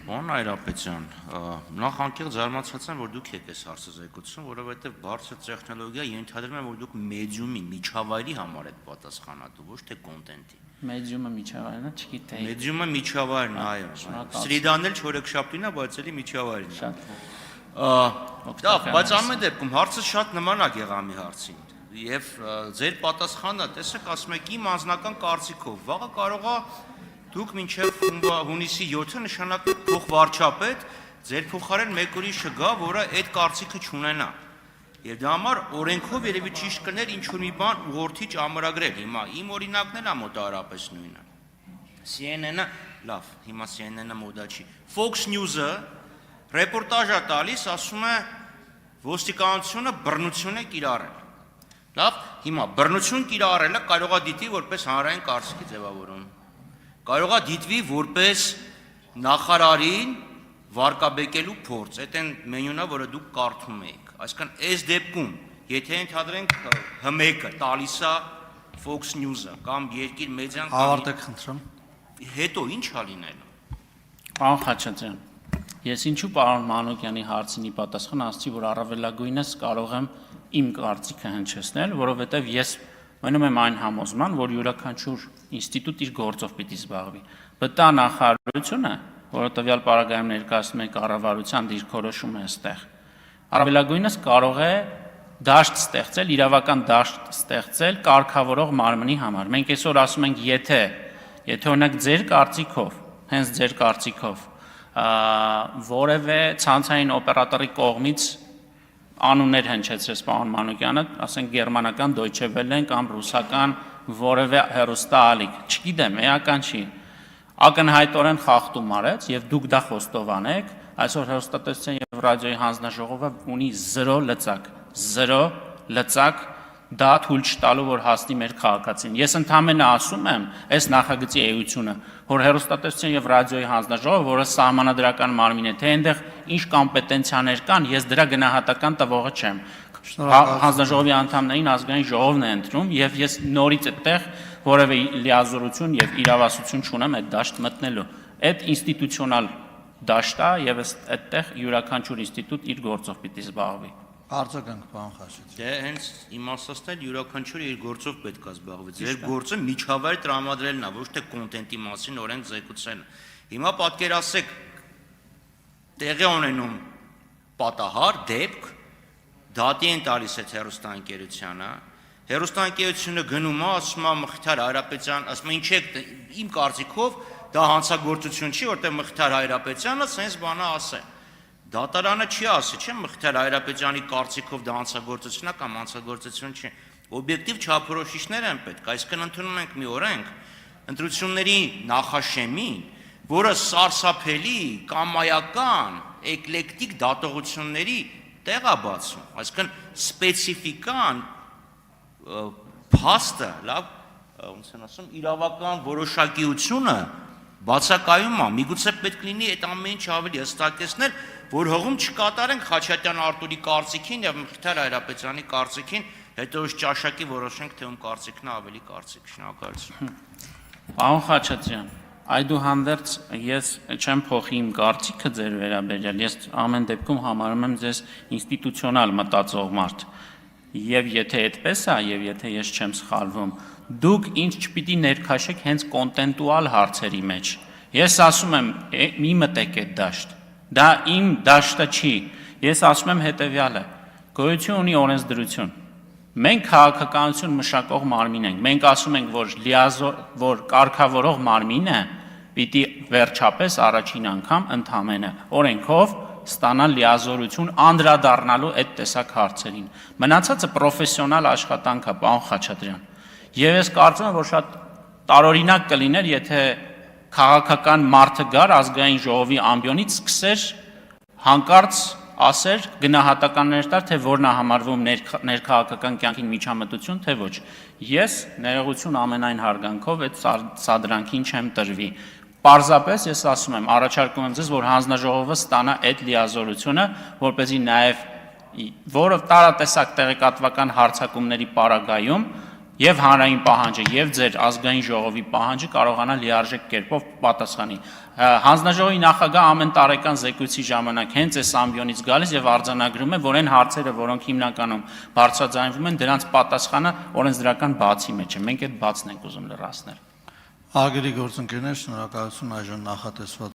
Պարոն Այրապետյան, նախ անկեղծ զարմացած եմ, որ դուք եք այս հարցը զեկուցում, որովհետև բարձր տեխնոլոգիա ենթադրում է, որ դուք մեդիումի միջավայրի համար եք պատասխանատու, ոչ թե կոնտենտի։ Մեդիումը միջավայրն է, չգիտեի։ Մեդիումը միջավայրն է, այո։ Սրիդան էլ չորեքշաբթին է, բայց էլի միջավայրն է։ Շատ Դա, բայց ամեն դեպքում հարցը շատ նման է Գեղամի հարցին։ Եվ ձեր պատասխանը, տեսեք, ասում եք իմ անձնական կարծիքով, վաղը կարող է դուք մինչև հունիսի 7-ը նշանակեք փոխվարչապետ, ձեր փոխարեն մեկ ուրիշ գա, որը այդ կարծիքը չունենա։ Եվ դա համար օրենքով երևի ճիշտ կներ ինչ-որ մի բան ուղղորդիչ ամրագրել։ Հիմա իմ օրինակն էլ է մոտավորապես նույնը։ CNN-ը, լավ, հիմա CNN-ը մոդա չի։ Fox News-ը ռեպորտաժ է տալիս, ասում է ոստիկանությունը բռնություն է կիրառել։ Լավ, հիմա բռնություն կիրառելը կարող է դիտի որպես հանրային կարծիքի ձևավորում։ Կարող է դիտվի որպես նախարարին վարկաբեկելու փորձ, այդ այն մենյունա, որը դուք կարդում եք։ Այսինքն, այս դեպքում, եթե ընդհանրենք ՀՄԵԿ-ը տալիս է Fox News-ը կամ Երկիր մեդիան կամ Ավարտեք խնդրում։ հետո ինչ է լինելու։ Պարոն Խաչատրյան, ես ինչու պարոն Մանուկյանի հարցինի պատասխան ասացի, որ առավելագույնս կարող եմ իմ կարծիքը հնչեցնել, որովհետև ես մնում եմ այն համոզման, որ յուրաքանչյուր ինստիտուտ իր գործով պիտի զբաղվի։ ԲՏԱ նախարարությունը, որը տվյալ պարագայում ներկայացնում է կառավարության դիրքորոշումը այստեղ, առավելագույնս կարող է դաշտ ստեղծել, իրավական դաշտ ստեղծել կարգավորող մարմնի համար։ Մենք այսօր ասում ենք, եթե օրինակ ձեր կարծիքով, հենց ձեր կարծիքով, որևէ ցանցային օպերատորի կողմից անուններ հնչեցրեց պարոն Մանուկյանը, ասենք գերմանական Deutsche Welle-ն կամ ռուսական որևէ հեռուստաալիք, չգիտեմ, էական չի, ակնհայտորեն խախտում արեց եւ դուք դա խոստովանեք, այսօր հեռուստատեսության եւ ռադիոյի հանձնաժողովը ունի 0 լծակ դա թույլ չտալու, որ հասնի մեր քաղաքացին։ Ես ընդհանրապես ասում եմ, այս նախագծի էությունը, որ հեռուստատեսության եւ ռադիոյի հանձնաժողովը, որը սահմանադրական մարմին է, թե այնտեղ ինչ կոմպետենցիաներ կան, ես դրա գնահատական տվողը չեմ։ Հանձնաժողովի անդամներին ազգային ժողովն է ընտրում եւ ես նորից այդտեղ որևէ լիազորություն եւ իրավասություն չունեմ այդ դաշտ մտնելու։ Այդ ինստիտուցիոնալ դաշտ է եւ այդտեղ յուրաքանչյուր ինստիտուտ իր գործով պիտի զբաղվի։ Արձագանք, պարոն Խաչատրյան։ Դե հենց իմ ասածն էլ յուրաքանչյուրը իր գործով պետք է զբաղվի։ Ձեր գործը միջավայր տրամադրելն է, ոչ թե կոնտենտի մասին օրենք զեկուցելը։ Հիմա պատկերացեք տեղի ունենում պատահար, դեպք, դատի են տալիս այդ հեռուստաընկերությանը, հեռուստաընկերությունը գնում է, ասում է Մխիթար Հայրապետյան, ասում է ինչ է իմ կարծիքով դա հանցագործություն չի, որտեղ Մխիթար Հայրապետյանը sense բանը ասել։ Դատարանը չի ասի, չէ՞, Մխիթար Հայրապետյանի կարծիքով դա հանցագործություն է կամ հանցագործություն չի։ Օբյեկտիվ չափորոշիչներ են պետք, այսինքն ընդունում ենք մի օրենք, ընտրությունների նախաշեմին, որը սարսափելի, կամայական, էկլեկտիկ դատողությունների տեղ է բացում, այսինքն սպეციფიკան փաստը, լավ, ոնց են ասում, իրավական որոշակիությունը բացակայում է, միգուցե պետք լինի այդ ամեն ինչ ավելի հստակեցնել, որ հողում չկատարենք Խաչատրյան Արտուրի կարծիքին եւ Մխիթար Հայրապետյանի կարծիքին, հետո ըստ ճաշակի որոշենք, թե ում կարծիքն է ավելի կարծիք։ Շնորհակալություն։ Պարոն Խաչատրյան, այդուհանդերձ ես չեմ փոխի իմ կարծիքը ձեր վերաբերյալ, ես ամեն դեպքում համարում եմ ձեզ ինստիտուցիոնալ մտածող մարդ։ Եվ եթե այդպես է, եւ եթե ես չեմ սխալվում, դուք ինչ չպիտի ներքաշեք հենց կոնտենտուալ հարցերի մեջ։ Ես ասում եմ, մի մտեք այդ դաշտ։ Դա իմ դաշտը չի։ Ես ասում եմ հետեւյալը. գոյություն ունի օրենսդրություն։ Մենք քաղաքականություն մշակող մարմին ենք։ Մենք ասում ենք, որ կարգավորող մարմինը պիտի վերջապես առաջին անգամ ընդամենը օրենքով ստանալ լիազորություն անդրադառնալու այդ տեսակ հարցերին։ Մնացածը պրոֆեսիոնալ աշխատանք է, պարոն Խաչատրյան։ Եվ ես կարծում եմ, որ շատ տարօրինակ կլիներ, եթե քաղաքական մարդը գար ազգային ժողովի ամբիոնից սկսեր հանկարծ ասեր գնահատականներ տար, թե որն է համարվում ներքաղաքական կյանքին միջամտություն, թե ոչ։ Ես ներողություն ամենայն հարգանքով այդ սադրանքին չեմ տրվի։ Պարզապես ես ասում եմ, առաջարկում եմ ձեզ, որ հանձնաժողովը ստանա այդ լիազորությունը, որպեսզի նաև որը տարատեսակ տեղեկատվական հարցակումների պարագայում եւ հանրային պահանջը եւ ձեր ազգային ժողովի պահանջը կարողանա լիարժեք կերպով պատասխանի։ Հանձնաժողովի նախագահ ամեն տարեկան զեկույցի ժամանակ հենց այս ամբիոնից գալիս եւ արձանագրում է, որ այն հարցերը, որոնք հիմնականում բարձրաձայնվում են, դրանց պատասխանը օրենսդրական բացի մեջ է։ Մենք այդ բացն ենք ուզում լրացնել։ Արգելի գործընկերներ, շնորհակալություն այժմ նախատեսված